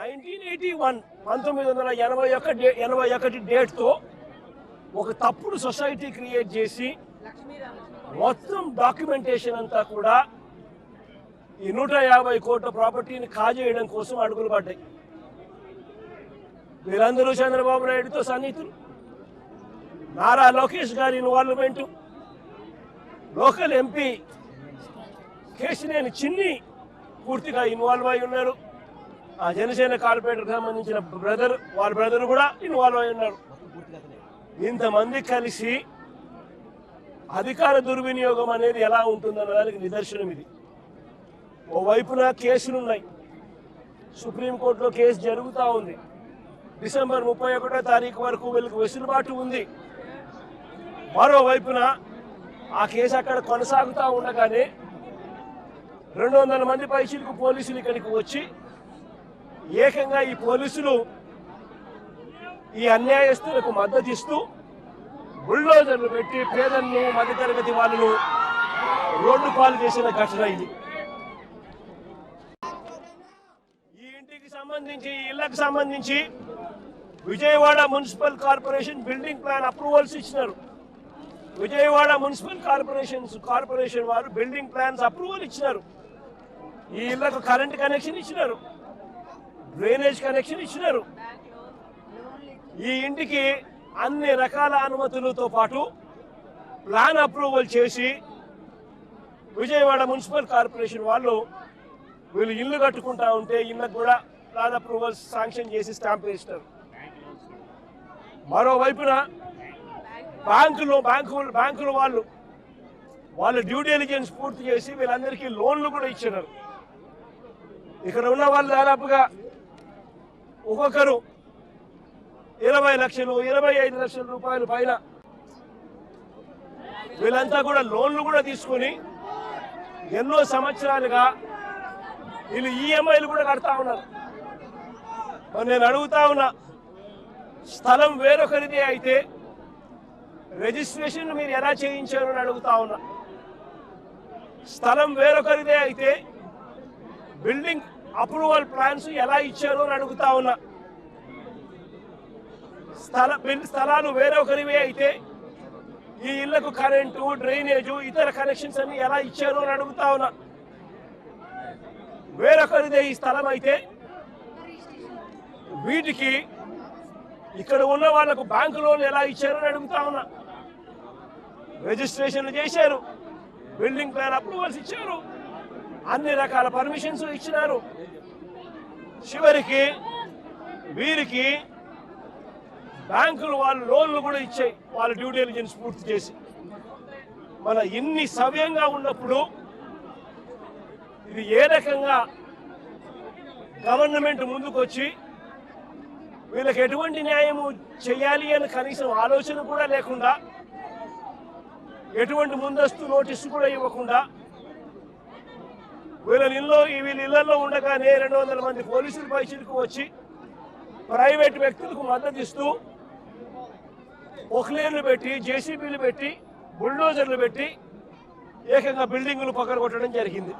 1981 డేట్తో ఒక తప్పుడు society create చేసి మొత్తం డాక్యుమెంటేషన్ అంతా కూడా ఈ 150 కోట్ల ప్రాపర్టీని కాజేయడం కోసం అడుగులు పడ్డాయి. వీరందరూ చంద్రబాబు నాయుడుతో సన్నిహితులు. నారా లోకేష్ గారి ఇన్వాల్వ్మెంట్, లోకల్ ఎంపీ కేశినేని చిన్ని పూర్తిగా ఇన్వాల్వ్ అయి ఉన్నారు. ఆ జనసేన కార్పొరేటర్ సంబంధించిన వాళ్ళ బ్రదర్ కూడా ఇన్వాల్వ్ అయి ఉన్నారు. ఇంతమంది కలిసి అధికార దుర్వినియోగం అనేది ఎలా ఉంటుందన్న దానికి నిదర్శనం ఇది. ఓవైపున కేసులున్నాయి, సుప్రీంకోర్టులో కేసు జరుగుతూ ఉంది. డిసెంబర్ 31వ తారీఖు వరకు వీళ్ళకి వెసులుబాటు ఉంది. మరోవైపున ఆ కేసు అక్కడ కొనసాగుతూ ఉండగానే 200 మంది పైచిలకు పోలీసులు ఇక్కడికి వచ్చి ఏకంగా ఈ పోలీసులు ఈ అన్యాయస్తులకు మద్దతు ఇస్తూ బుల్డోజర్లు పెట్టి పేదలను మధ్యతరగతి వాళ్ళను రోడ్డు పాలు చేసిన ఘటన ఇది. ఈ ఇళ్లకు సంబంధించి Vijayawada municipal corporation building plan approvals ఇచ్చినారు. విజయవాడ మున్సిపల్ కార్పొరేషన్ వారు బిల్డింగ్ ప్లాన్స్ అప్రూవల్ ఇచ్చినారు. ఈ ఇళ్లకు కరెంట్ కనెక్షన్ ఇచ్చినారు, డ్రైనేజ్ కనెక్షన్ ఇచ్చినారు. ఈ ఇంటికి అన్ని రకాల అనుమతులతో పాటు ప్లాన్ అప్రూవల్ చేసి విజయవాడ మున్సిపల్ కార్పొరేషన్ వాళ్ళు వీళ్ళు ఇల్లు కట్టుకుంటా ఉంటే ఇళ్ళకు కూడా ప్లాన్ అప్రూవల్ శాంక్షన్ చేసి స్టాంప్ వేస్తారు. మరోవైపున బ్యాంకుల వాళ్ళు డ్యూ డెలిజెన్స్ పూర్తి చేసి వీళ్ళందరికీ లోన్లు కూడా ఇచ్చినారు. ఇక్కడ ఉన్న వాళ్ళు దాదాపుగా ఒక్కొక్కరు 20 లక్షలు 25 లక్షల రూపాయల పైన వీళ్ళంతా కూడా లోన్లు కూడా తీసుకొని ఎన్నో సంవత్సరాలుగా వీళ్ళు ఈఎంఐలు కూడా కడతా ఉన్నారు. మరి నేను అడుగుతా ఉన్నా, స్థలం వేరొకరిదే అయితే రిజిస్ట్రేషన్ మీరు ఎలా చేయించారు అని అడుగుతా ఉన్నా. స్థలం వేరొకరిదే అయితే బిల్డింగ్ అప్రూవల్ ప్లాన్స్ ఎలా ఇచ్చారు అని అడుగుతా ఉన్నా. స్థలాలు వేరొకరివే అయితే ఈ ఇళ్లకు కరెంటు, డ్రైనేజు, ఇతర కనెక్షన్స్ అన్ని ఎలా ఇచ్చారు అని అడుగుతా ఉన్నా. వేరొకరిదే ఈ స్థలం అయితే వీటికి ఇక్కడ ఉన్న వాళ్లకు బ్యాంకు లోన్లు ఎలా ఇచ్చారు అని అడుగుతా ఉన్నా. రిజిస్ట్రేషన్లు చేశారు, బిల్డింగ్ ప్లాన్ అప్రూవల్స్ ఇచ్చారు, అన్ని రకాల పర్మిషన్స్ ఇచ్చినారు. చివరికి వీరికి బ్యాంకులు వాళ్ళు లోన్లు కూడా ఇచ్చాయి వాళ్ళ డ్యూ డెలిజెన్స్ పూర్తి చేసి. మన ఇన్ని సవ్యంగా ఉన్నప్పుడు ఇది ఏ రకంగా గవర్నమెంట్ ముందుకు వచ్చి వీళ్ళకి ఎటువంటి న్యాయము చేయాలి అని కనీసం ఆలోచన కూడా లేకుండా, ఎటువంటి ముందస్తు నోటీసు కూడా ఇవ్వకుండా వీళ్ళ ఇళ్లలో ఉండగానే 200 మంది పోలీసులు పైచిలకు వచ్చి ప్రైవేట్ వ్యక్తులకు మద్దతు ఇస్తూ పొక్లేర్లు పెట్టి, జేసీబీలు పెట్టి, బుల్డోజర్లు పెట్టి ఏకంగా బిల్డింగులు పక్కన కొట్టడం జరిగింది.